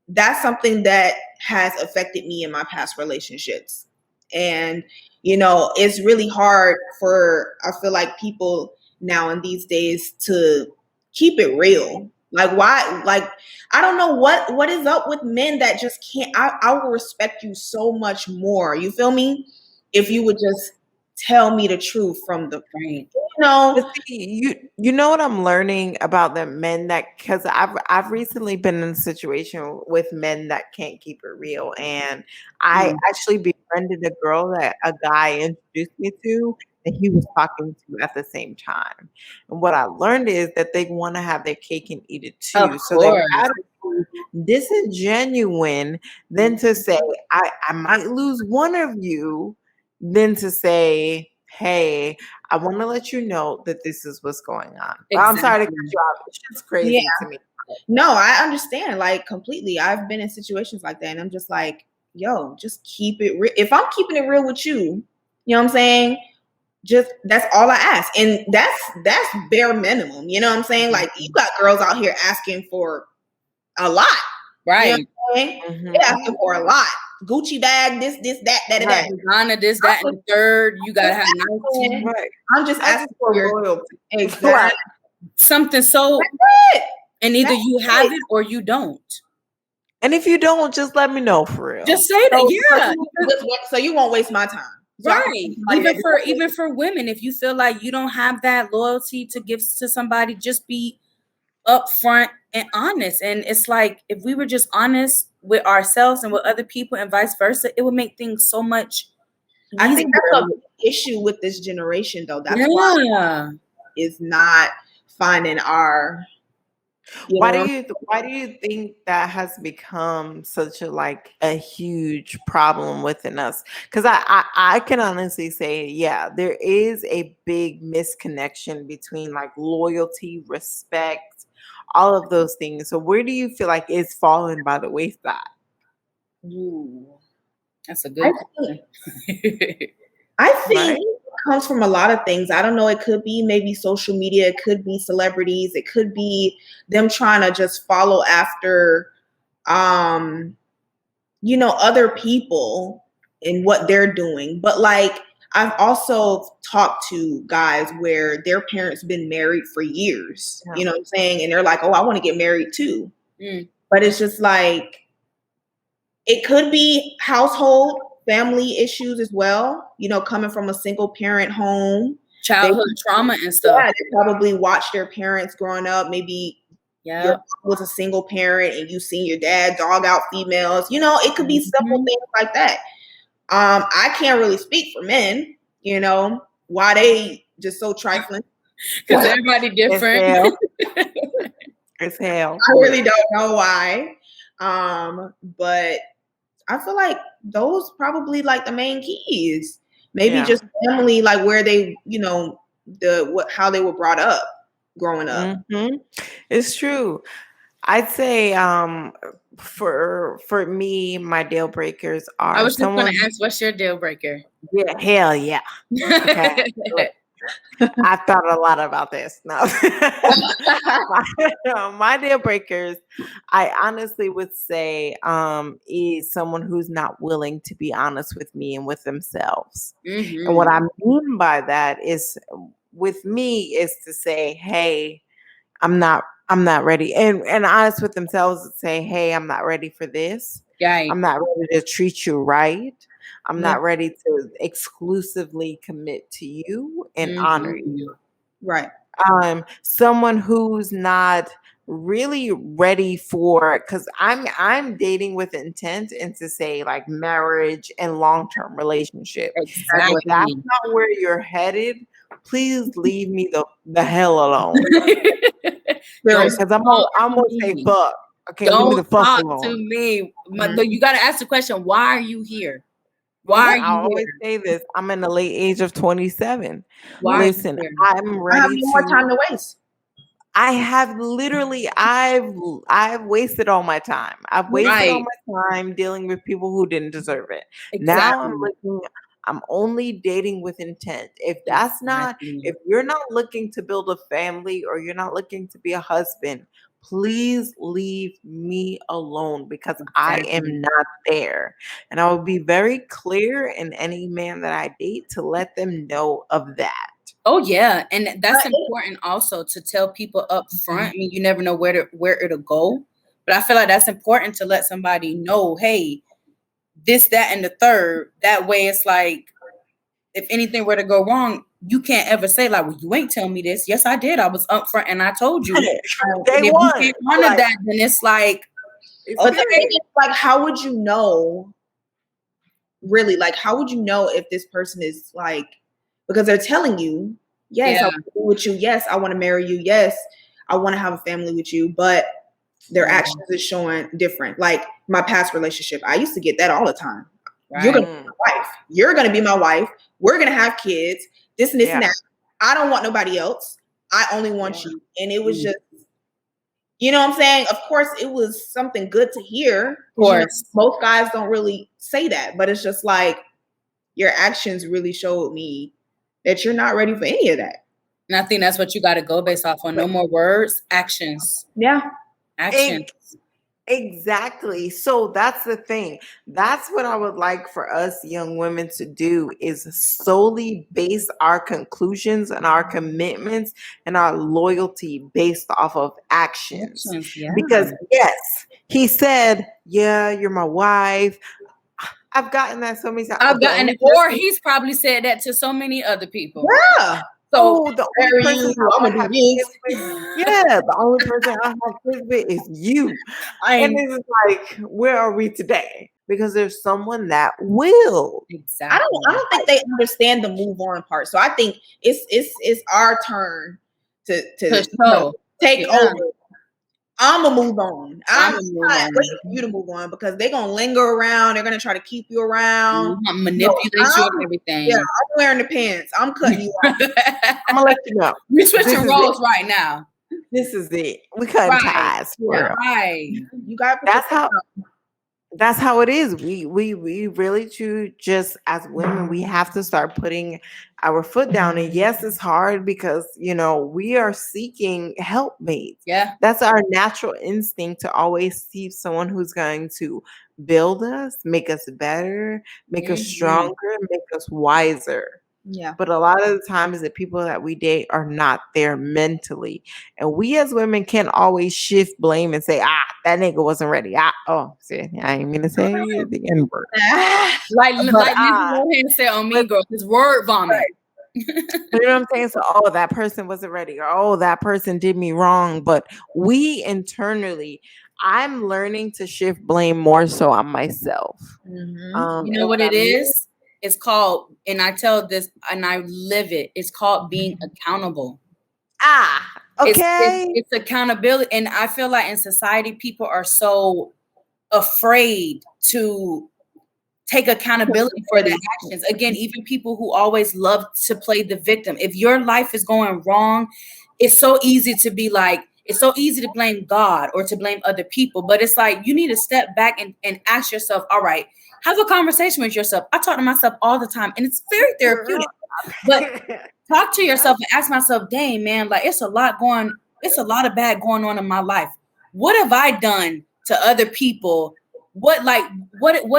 that's something that has affected me in my past relationships. And, it's really hard I feel like people now in these days to keep it real. Like, why? Like, I don't know what is up with men that just can't. I will respect you so much more. You feel me? If you would just tell me the truth from the brain. You know what I'm learning about the men because I've recently been in a situation with men that can't keep it real, and I actually befriended a girl that a guy introduced me to, and he was talking to at the same time. And what I learned is that they want to have their cake and eat it too. So they're disingenuine than to say I might lose one of you, than to say, hey, I want to let you know that this is what's going on. Exactly. I'm sorry to cut you off. It's just crazy to me. No, I understand, like, completely. I've been in situations like that, and I'm just like, yo, just keep it real. If I'm keeping it real with you, you know what I'm saying? Just that's all I ask. And that's bare minimum. You know what I'm saying? Like, you got girls out here asking for a lot. Right. You know what I'm saying? They're asking for a lot. Gucci bag, this, that, that. Designer, this, that, and the third. You gotta have nice. Right. I'm just asking for loyalty. Exactly. Something so. And either you have it or you don't. And if you don't, just let me know for real. Just say that. So you won't waste my time. So right. Even for women, if you feel like you don't have that loyalty to give to somebody, just be upfront and honest. And it's like if we were just honest with ourselves and with other people and vice versa, it would make things so much easier. I think that's an issue with this generation, though. That's why is not finding our. Why do you think that has become such a huge problem within us? Because I can honestly say, there is a big misconnection between like loyalty, respect, all of those things. So where do you feel like it's fallen by the wayside? Ooh, that's a good question. I think it comes from a lot of things. I don't know. It could be maybe social media. It could be celebrities. It could be them trying to just follow after, other people and what they're doing. But like, I've also talked to guys where their parents been married for years, you know what I'm saying? And they're like, oh, I want to get married too. But it's just like, it could be household family issues as well, coming from a single parent home. Childhood trauma and stuff. Yeah, they probably watched their parents growing up. Maybe your mom was a single parent and you seen your dad dog out females. It could be simple things like that. I can't really speak for men, why they just so trifling. Because everybody different. It's hell. I really don't know why. But I feel like those probably like the main keys. Maybe just family, like where they, how they were brought up growing up. It's true. I'd say for me, my deal breakers are. I was just going to ask, what's your deal breaker? Yeah, hell yeah. Okay. I thought a lot about this. No. My deal breakers, I honestly would say, is someone who's not willing to be honest with me and with themselves. And what I mean by that is, with me, is to say, hey, I'm not ready. And honest with themselves and say, hey, I'm not ready for this. I'm not ready to treat you right. I'm not ready to exclusively commit to you and honor you. Right. Someone who's not really ready for, because I'm dating with intent and to say like marriage and long-term relationship. Exactly. If that's not where you're headed, please leave me the hell alone. Because I'm gonna say fuck. Okay, don't leave me the fuck talk alone. to me. You got to ask the question: why are you here? Why are you I always here? say this. I'm in the late age of 27. Why Listen, I'm ready. I have no more time to waste. I have literally, I've wasted all my time. I've wasted all my time dealing with people who didn't deserve it. Now I'm only dating with intent. If that's not, if you're not looking to build a family or you're not looking to be a husband, please leave me alone, because I am not there. And I will be very clear in any man that I date to let them know of that. Oh yeah, and that's important also to tell people up front. I mean, you never know where it'll go, but I feel like that's important to let somebody know, hey, this, that, and the third. That way, it's like if anything were to go wrong, you can't ever say like, "Well, you ain't tell me this." Yes, I did. I was upfront and I told you. Day if one, you can't honor that, then it's like, like, how would you know? Really, like, how would you know if this person is like? Because they're telling you, yes, I want to be with you. Yes, I want to marry you. Yes, I want to have a family with you. But their actions is showing different. Like my past relationship, I used to get that all the time. Right. You're going to be my wife. You're going to be my wife. We're going to have kids. This and this and that. I don't want nobody else. I only want you. And it was just, you know what I'm saying? Of course, it was something good to hear. Of course. Most guys don't really say that. But it's just like your actions really showed me that you're not ready for any of that. And I think that's what you got to go based off on. No more words, actions. Yeah. Actions. Exactly. So that's the thing. That's what I would like for us young women to do, is solely base our conclusions and our commitments and our loyalty based off of actions. Yeah. Because yes, he said, yeah, you're my wife. I've gotten that so many times. I've gotten it, or he's probably said that to so many other people. Yeah. So the only person I have kids with, the only person I have kids with is you. And it's like, where are we today? Because there's someone that will. Exactly. I don't think they understand the move on part. So I think it's our turn to take over. I'm gonna move on. I'm not waiting for you to move on, because they're gonna linger around. They're gonna try to keep you around, manipulate you and everything. Yeah, I'm wearing the pants. I'm cutting you off. I'm gonna let you know. We're switching roles right now. This is it. We cutting ties. Yeah, right. You got. That's how it is. We really do, just as women, we have to start putting our foot down. And yes, it's hard because, we are seeking helpmates. Yeah. That's our natural instinct, to always see someone who's going to build us, make us better, make us stronger, make us wiser. Yeah. But a lot of the times the people that we date are not there mentally. And we as women can't always shift blame and say, that nigga wasn't ready. See, I ain't gonna say the N-word. Like Lindsay Lohan said on Mean Girls, his word vomit. You know what I'm saying? So, that person wasn't ready, or that person did me wrong. But we internally, I'm learning to shift blame more so on myself. Mm-hmm. You know what it is? It's called, and I tell this and I live it, it's called being accountable. Okay. It's accountability. And I feel like in society, people are so afraid to take accountability for their actions. Again, even people who always love to play the victim. If your life is going wrong, it's so easy to be like, it's so easy to blame God or to blame other people. But it's like, you need to step back and ask yourself, all right, have a conversation with yourself. I talk to myself all the time, and it's very therapeutic. But talk to yourself and ask myself, dang, man, like it's a lot of bad going on in my life. What have I done to other people? What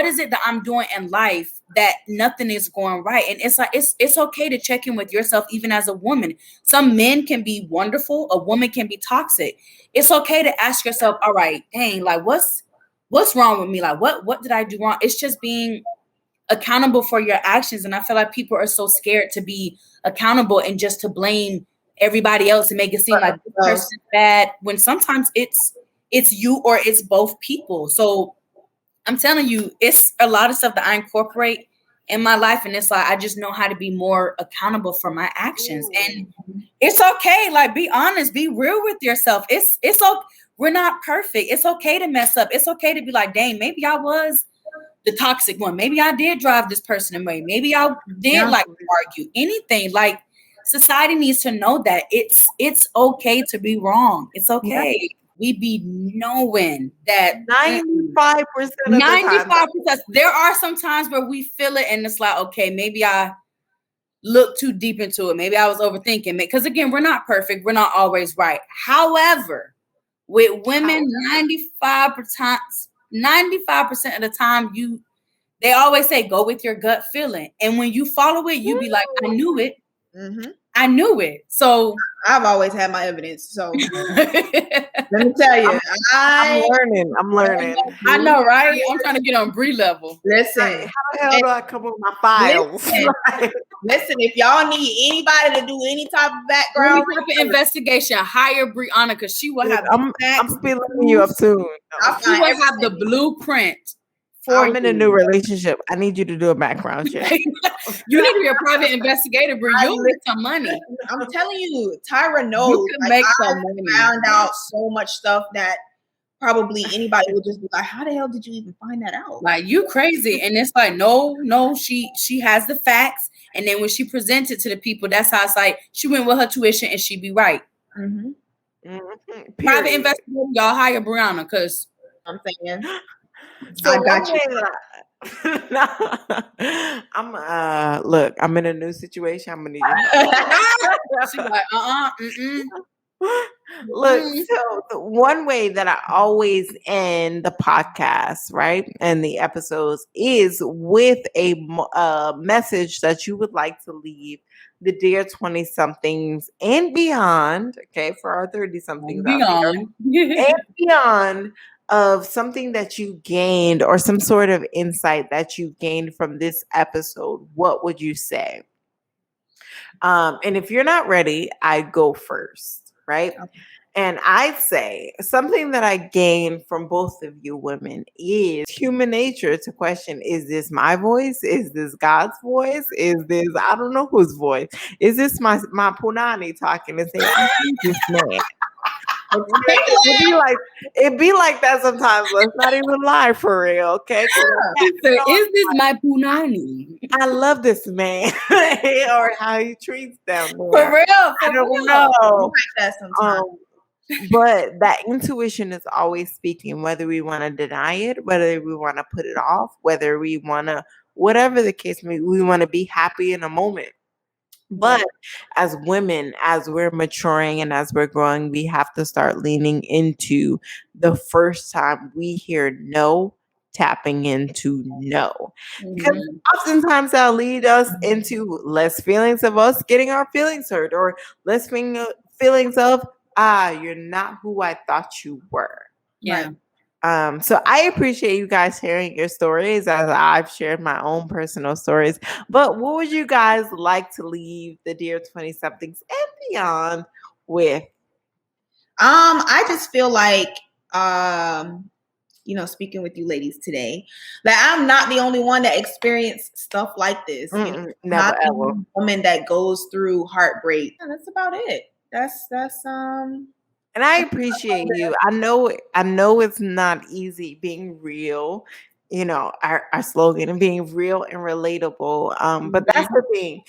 is it that I'm doing in life that nothing is going right? And it's like, it's okay to check in with yourself, even as a woman. Some men can be wonderful. A woman can be toxic. It's okay to ask yourself, all right, dang, like what's wrong with me? Like what did I do wrong? It's just being accountable for your actions. And I feel like people are so scared to be accountable and just to blame everybody else and make it seem like this person's bad, when sometimes it's you or it's both people. So I'm telling you, it's a lot of stuff that I incorporate in my life. And it's like, I just know how to be more accountable for my actions. And it's okay. Like, be honest, be real with yourself. It's okay. We're not perfect. It's okay to mess up. It's okay to be like, dang, maybe I was the toxic one. Maybe I did drive this person away. Maybe I did like argue. Anything. Like, society needs to know that it's okay to be wrong. It's okay. Yeah. We be knowing that 95% of the time. There are some times where we feel it and it's like, okay, maybe I looked too deep into it. Maybe I was overthinking. Because again, we're not perfect. We're not always right. However, with women, 95% of the time, they always say, go with your gut feeling. And when you follow it, you be like, I knew it. Mm-hmm. I knew it. So I've always had my evidence. So let me tell you, I'm learning. I know, right? I'm trying to get on Bri level. Listen, how the hell do I come up with my files? Listen, if y'all need anybody to do any type of background investigation, hire Brianna, because she will have. I'm spilling you up soon. She will have the blueprint. I'm in a new relationship. I need you to do a background check. You need to be a private investigator, Bri. You'll make some money. I'm telling you, Tyra knows. You can make some money. Found out so much stuff that probably anybody would just be like, how the hell did you even find that out? Like, you crazy. And it's like, no, she has the facts. And then when she presents it to the people, that's how it's like, she went with her tuition and she be right. Mm-hmm. Mm-hmm. Private investigator, y'all hire Brianna, because I'm saying. So I got you. Look, I'm in a new situation. I'm gonna need you. She's like, Look, so the one way that I always end the podcast, right, and the episodes is with a message that you would like to leave the dear 20 somethings and beyond, okay, for our 30 somethings out there, and beyond, of something that you gained or some sort of insight that you gained from this episode. What would you say? And if you're not ready, I go first, right? Okay. And I'd say something that I gained from both of you women is human nature to question, is this my voice? Is this God's voice? Is this, I don't know whose voice? Is this my punani talking and saying, I need this man? It'd be like that sometimes. Let's not even lie for real, okay? Is this my punani? I love this man, or how he treats them. For real, I don't know. But that intuition is always speaking, whether we want to deny it, whether we want to put it off, whether we want to, whatever the case may be, we want to be happy in a moment. But as women, as we're maturing and as we're growing, we have to start leaning into the first time we hear no, tapping into no. Because oftentimes that'll lead us into less feelings of us getting our feelings hurt, or less feelings of, you're not who I thought you were. Yeah. So I appreciate you guys sharing your stories, as I've shared my own personal stories. But what would you guys like to leave the dear 20 somethings and beyond with? I just feel like, speaking with you ladies today, that I'm not the only one that experienced stuff like this. Never not the ever. only woman that goes through heartbreak. Yeah, that's about it. That's And I appreciate you. I know it's not easy being real, our slogan, and being real and relatable. But that's the thing.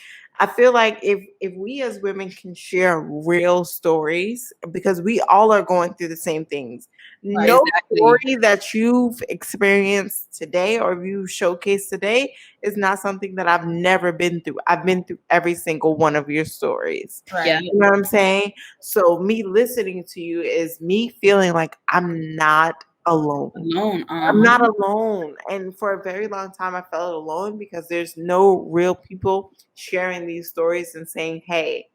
I feel like if we as women can share real stories, because we all are going through the same things. No story that you've experienced today or you showcase today is not something that I've never been through. I've been through every single one of your stories. Right. Yeah. You know what I'm saying? So me listening to you is me feeling like I'm not alone. I'm not alone. And for a very long time, I felt alone because there's no real people sharing these stories and saying, hey,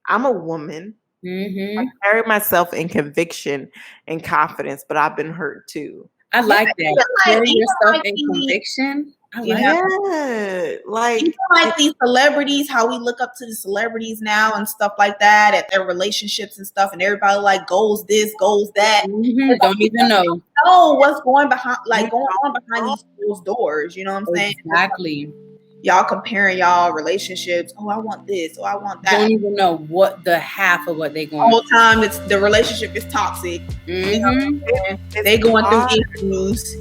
I'm a woman. I carry myself in conviction and confidence, but I've been hurt too. I like that. Carry yourself in conviction. I like that. Like these celebrities, how we look up to the celebrities now and stuff like that, at their relationships and stuff, and everybody like goes this, goes that. Don't even know. What's going behind, going on behind these closed doors. You know what I'm saying? Exactly. Y'all comparing y'all relationships. Oh, I want this. Oh, I want that. Don't even know what the half of what they going. The whole time, it's the relationship is toxic. You know, they going through issues.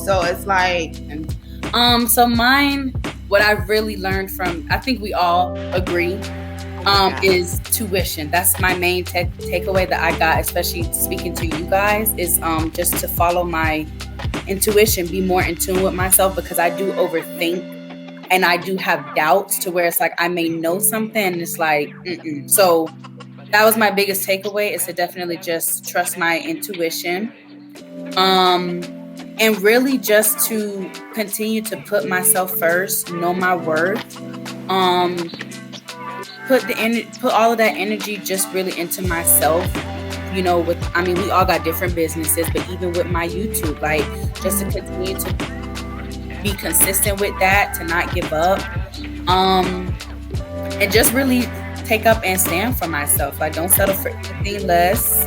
So it's like, so mine, what I really learned from, I think we all agree, is tuition. That's my main takeaway that I got, especially speaking to you guys, is just to follow my intuition, be more in tune with myself, because I do overthink and I do have doubts to where it's like I may know something and it's like, So that was my biggest takeaway, is to definitely just trust my intuition. And really just to continue to put myself first, know my worth, put all of that energy just really into myself. We all got different businesses, but even with my YouTube, like, just to continue to be consistent with that, to not give up, and just really take up and stand for myself. Like, don't settle for anything less.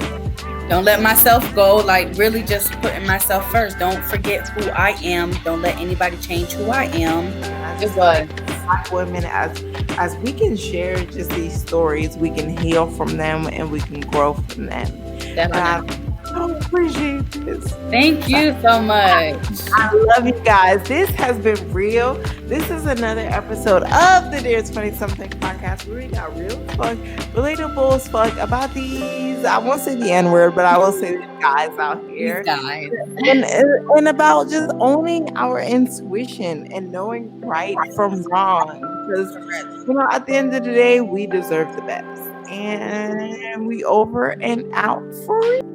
Don't let myself go. Like, really just putting myself first. Don't forget who I am. Don't let anybody change who I am. Just like Black women, as we can share just these stories, we can heal from them and we can grow from them. Definitely. I appreciate this. Thank you so much. I love you guys. This has been real. This is another episode of the Dear 20 Something podcast, where we got real fun, relatable as fuck about these, I won't say the N-word, but I will say these guys out here. These guys. And about just owning our intuition and knowing right from wrong. because at the end of the day, we deserve the best. And we over and out for real.